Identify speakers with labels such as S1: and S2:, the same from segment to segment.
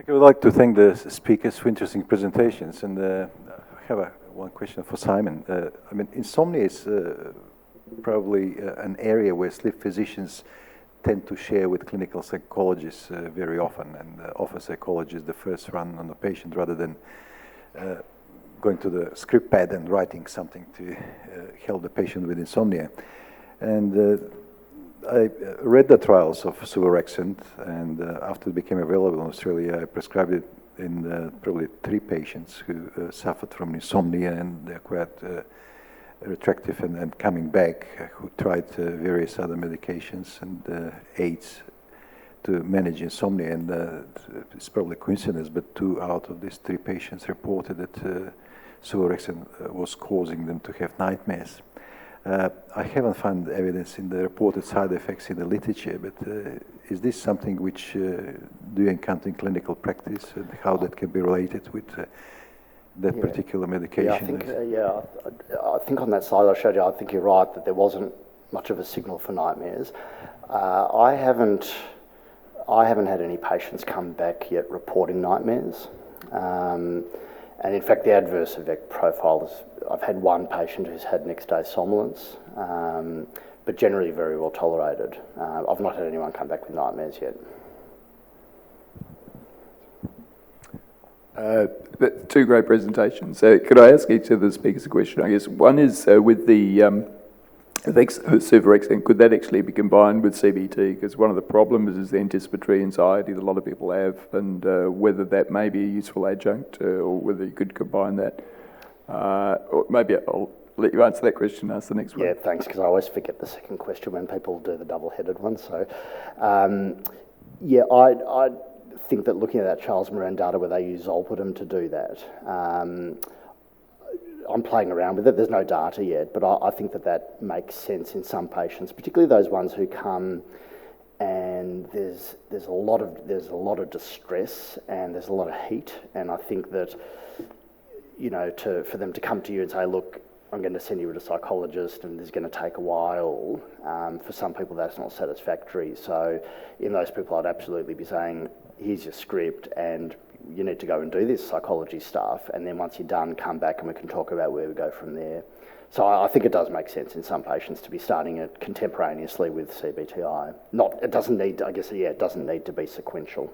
S1: I would like to thank the speakers for interesting presentations, and I have one question for Simon. I mean, insomnia is probably an area where sleep physicians tend to share with clinical psychologists very often, and offer psychologists the first run on the patient rather than going to the script pad and writing something to help the patient with insomnia. And I read the trials of suvorexant, and after it became available in Australia, I prescribed it in probably 3 patients who suffered from insomnia, and they're quite retractive and coming back, who tried various other medications and aids to manage insomnia. And it's probably coincidence, but 2 out of these 3 patients reported that suvorexant was causing them to have nightmares. I haven't found evidence in the reported side effects in the literature, but is this something which do you encounter in clinical practice, and how that can be related with that particular medication?
S2: I think on that slide I showed you, I think you're right that there wasn't much of a signal for nightmares. I haven't had any patients come back yet reporting nightmares. And in fact, the adverse effect profile is, I've had 1 patient who's had next day somnolence, but generally very well tolerated. I've not had anyone come back with nightmares yet.
S3: 2 great presentations. Could I ask each of the speakers a question? I guess one is with the suvorexant, could that actually be combined with CBT? Because one of the problems is the anticipatory anxiety that a lot of people have, and whether that may be a useful adjunct, or whether you could combine that. Or maybe I'll let you answer that question and ask the next one.
S2: Yeah, thanks, because I always forget the second question when people do the double-headed one. So, I think that looking at that Charles Moran data where they use zolpidem to do that, I'm playing around with it. There's no data yet, but I think that makes sense in some patients, particularly those ones who come and there's a lot of distress and there's a lot of heat, and I think that for them to come to you and say, look, I'm going to send you to a psychologist and this is going to take a while. For some people, that's not satisfactory. So in those people, I'd absolutely be saying, here's your script and you need to go and do this psychology stuff, and then once you're done, come back and we can talk about where we go from there. So I think it does make sense in some patients to be starting it contemporaneously with CBTI. It doesn't need to be sequential.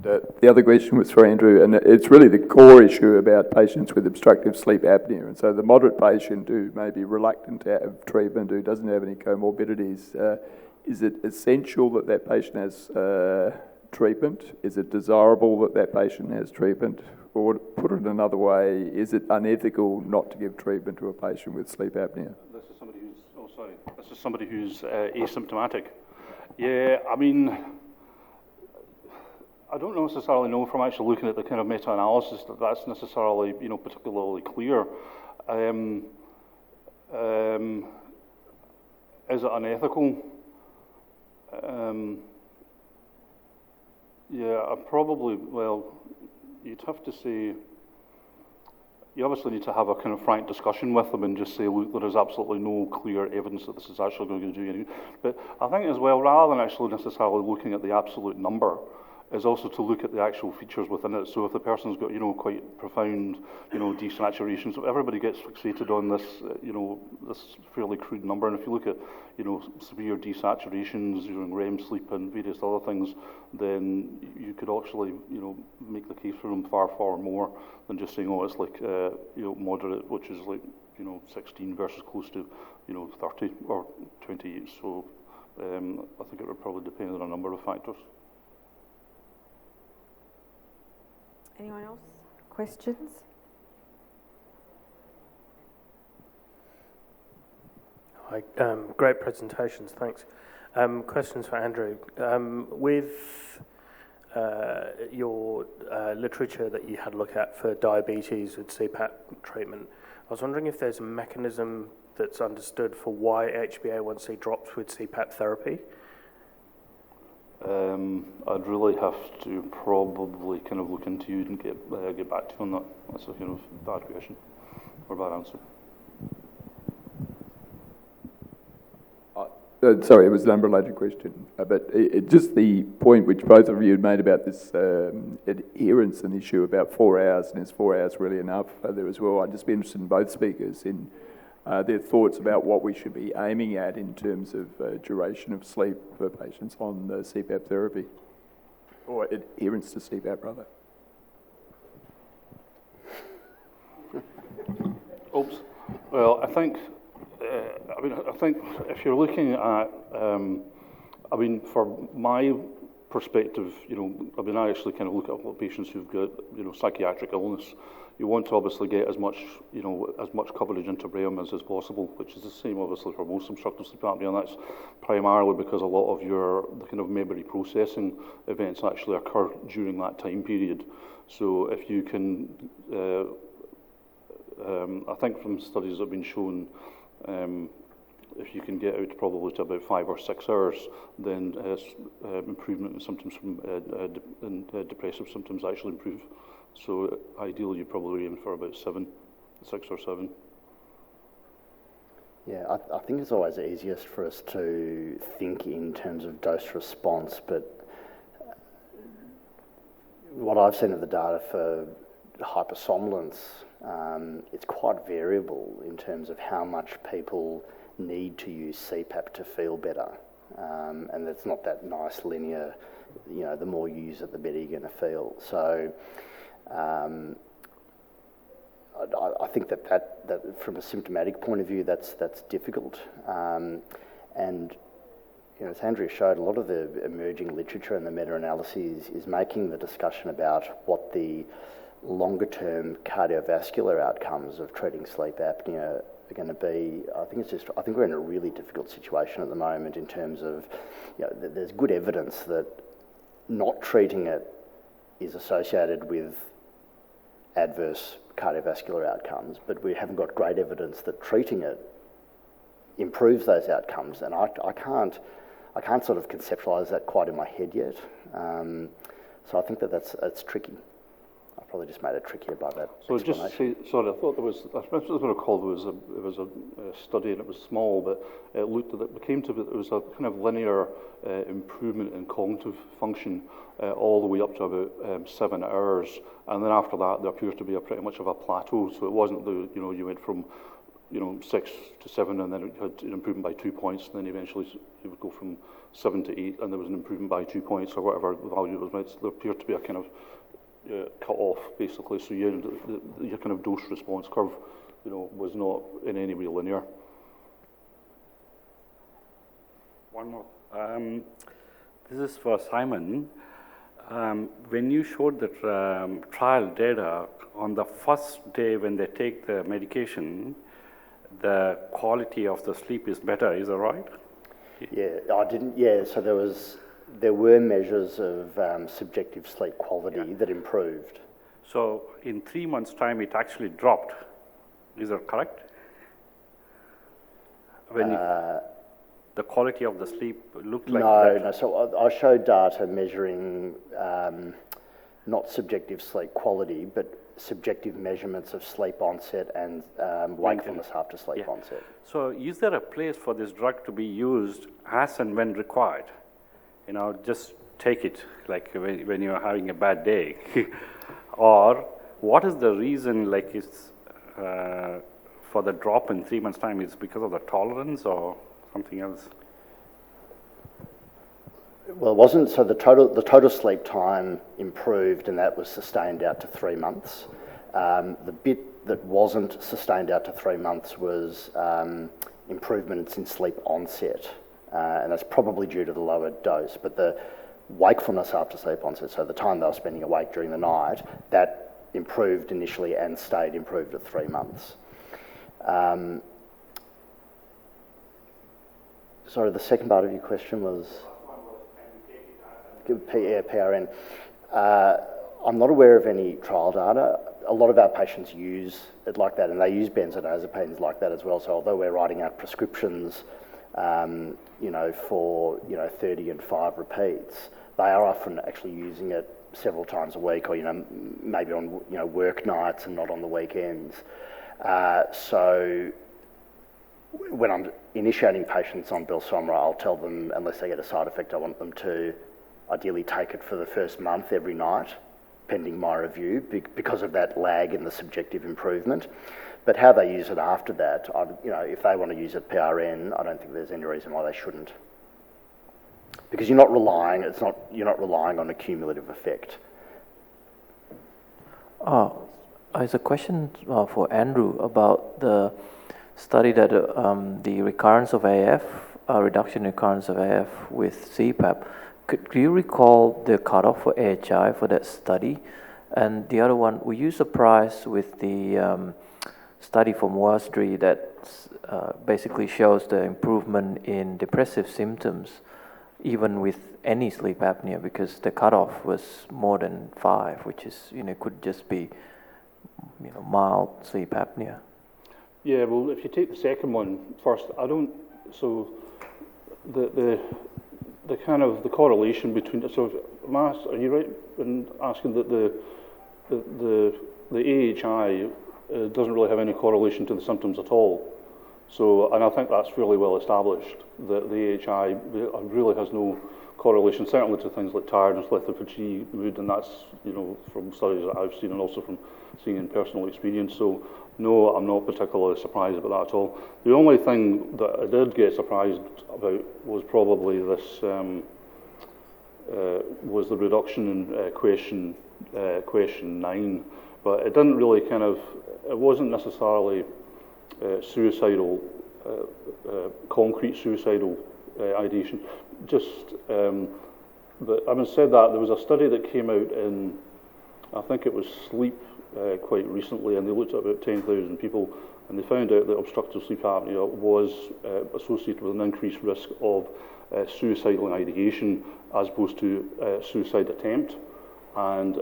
S3: The other question was for Andrew, and it's really the core issue about patients with obstructive sleep apnea. And so the moderate patient who may be reluctant to have treatment, who doesn't have any comorbidities, is it essential that that patient has treatment? Is it desirable that that patient has treatment? Or put it another way, is it unethical not to give treatment to a patient with sleep apnea?
S4: This is somebody who's asymptomatic. Yeah, I mean, I don't necessarily know from actually looking at the kind of meta-analysis that that's necessarily, particularly clear. Is it unethical? You'd have to say, you obviously need to have a kind of frank discussion with them and just say, look, there is absolutely no clear evidence that this is actually going to do anything. But I think as well, rather than actually necessarily looking at the absolute number, is also to look at the actual features within it. So if the person's got, quite profound, desaturation, so everybody gets fixated on this, this fairly crude number. And if you look at, severe desaturations during REM sleep and various other things, then you could actually, make the case for them far, far more than just saying, oh, it's like, moderate, which is like, 16 versus close to, 30 or 28. So I think it would probably depend on a number of factors.
S5: Anyone else? Questions?
S6: Hi, great presentations, thanks. Questions for Andrew. With your literature that you had a look at for diabetes with CPAP treatment, I was wondering if there's a mechanism that's understood for why HbA1c drops with CPAP therapy.
S4: I'd really have to probably kind of look into you and get back to you on that. That's a kind of bad question or bad answer.
S3: Sorry, it was an unrelated question, but just the point which both of you had made about this adherence and issue about 4 hours, and is 4 hours really enough there as well? I'd just be interested in both speakers in their thoughts about what we should be aiming at in terms of duration of sleep for patients on CPAP therapy, or adherence to CPAP rather.
S4: Oops. Well, I think if you're looking at, from my perspective, I actually kind of look at patients who've got, psychiatric illness. You want to obviously get as much coverage into REM as possible, which is the same obviously for most obstructive sleep apnea, and that's primarily because a lot of the kind of memory processing events actually occur during that time period. So if you can, I think from studies that have been shown, if you can get out probably to about 5 or 6 hours, then improvement in symptoms from depressive symptoms actually improve. So ideally, you probably aim for about 6 or 7.
S2: Yeah, I think it's always easiest for us to think in terms of dose response, but what I've seen of the data for hypersomnolence, it's quite variable in terms of how much people need to use CPAP to feel better. And it's not that nice linear, the more you use it, the better you're going to feel. So I think that from a symptomatic point of view, that's difficult. And as Andrea showed, a lot of the emerging literature and the meta-analyses is making the discussion about what the longer-term cardiovascular outcomes of treating sleep apnea are going to be. I think we're in a really difficult situation at the moment in terms of, there's good evidence that not treating it is associated with adverse cardiovascular outcomes, but we haven't got great evidence that treating it improves those outcomes, and I can't sort of conceptualise that quite in my head yet. So I think that's tricky. I probably just made it trickier by that.
S4: So just say, sorry, I thought there was, I recall there was a study, and it was small, but it came to it was a kind of linear improvement in cognitive function all the way up to about 7 hours, and then after that there appears to be pretty much of a plateau. So it wasn't you went from 6 to 7, and then it had an improvement by 2 points, and then eventually you would go from 7 to 8, and there was an improvement by 2 points or whatever the value it was. There appeared to be a kind of cut off, basically, so your kind of dose response curve, was not in any way linear.
S7: One more. This is for Simon. When you showed the trial data, on the first day when they take the medication, the quality of the sleep is better, is that right?
S2: Yeah, I didn't, yeah, so there were measures of subjective sleep quality that improved.
S7: So in 3 months' time, it actually dropped. Is that correct? When the quality of the sleep looked like that?
S2: No. So I showed data measuring not subjective sleep quality, but subjective measurements of sleep onset and wakefulness after sleep onset.
S7: So is there a place for this drug to be used as and when required? Just take it like when you're having a bad day. Or what is the reason, like it's for the drop in 3 months' time? Is it because of the tolerance or something else?
S2: Well, it wasn't. So the total sleep time improved, and that was sustained out to 3 months. The bit that wasn't sustained out to 3 months was improvements in sleep onset, and that's probably due to the lower dose. But the wakefulness after sleep onset, so the time they were spending awake during the night, that improved initially and stayed improved at 3 months. Sorry, the second part of your question was? PRN. I'm not aware of any trial data. A lot of our patients use it like that, and they use benzodiazepines like that as well. So although we're writing out prescriptions, for 30 and 5 repeats, they are often actually using it several times a week, or maybe on work nights and not on the weekends. So when I'm initiating patients on Belsomra, I'll tell them, unless they get a side effect, I want them to ideally take it for the first month every night, pending my review, because of that lag in the subjective improvement. But how they use it after that, if they want to use it PRN, I don't think there's any reason why they shouldn't. Because you're not relying on a cumulative effect.
S8: It's a question for Andrew about the study that the recurrence of AF, reduction in recurrence of AF with CPAP. Could you recall the cutoff for AHI for that study? And the other one, were you surprised with the study from Wastry that basically shows the improvement in depressive symptoms even with any sleep apnea, because the cutoff was more than 5, which is, could just be, mild sleep apnea?
S4: Yeah, well, if you take the second one first, so the kind of the correlation between, so are you right in asking that the AHI doesn't really have any correlation to the symptoms at all? So, and I think that's fairly well established, that the AHI really has no correlation, certainly to things like tiredness, lethargy, mood, and that's, from studies that I've seen and also from seeing in personal experience. So, no, I'm not particularly surprised about that at all. The only thing that I did get surprised about was probably this, was the reduction in question 9, but it didn't really it wasn't necessarily suicidal, concrete suicidal ideation. Just, but having said that, there was a study that came out in, I think it was Sleep, quite recently, and they looked at about 10,000 people, and they found out that obstructive sleep apnea was associated with an increased risk of suicidal ideation as opposed to suicide attempt, and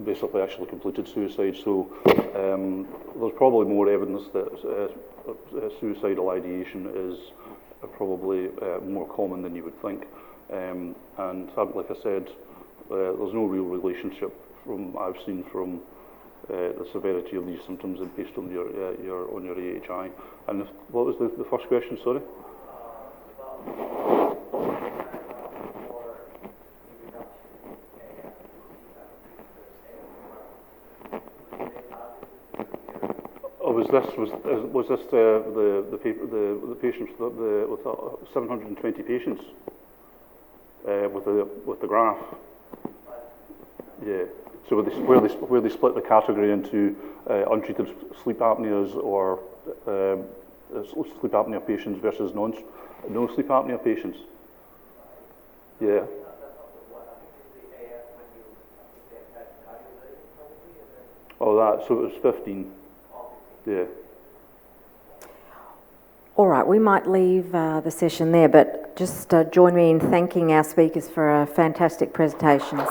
S4: basically actually completed suicide. So there's probably more evidence that suicidal ideation is probably more common than you would think. And like I said, there's no real relationship I've seen from the severity of these symptoms and based on your AHI. And what was the first question? Sorry. Was this the patients with 720 patients with the graph? Yeah. So where they split the category into untreated sleep apneas or sleep apnea patients versus no sleep apnea patients. Yeah. Oh, that. So it was 15. Yeah.
S5: All right, we might leave the session there, but just join me in thanking our speakers for fantastic presentations.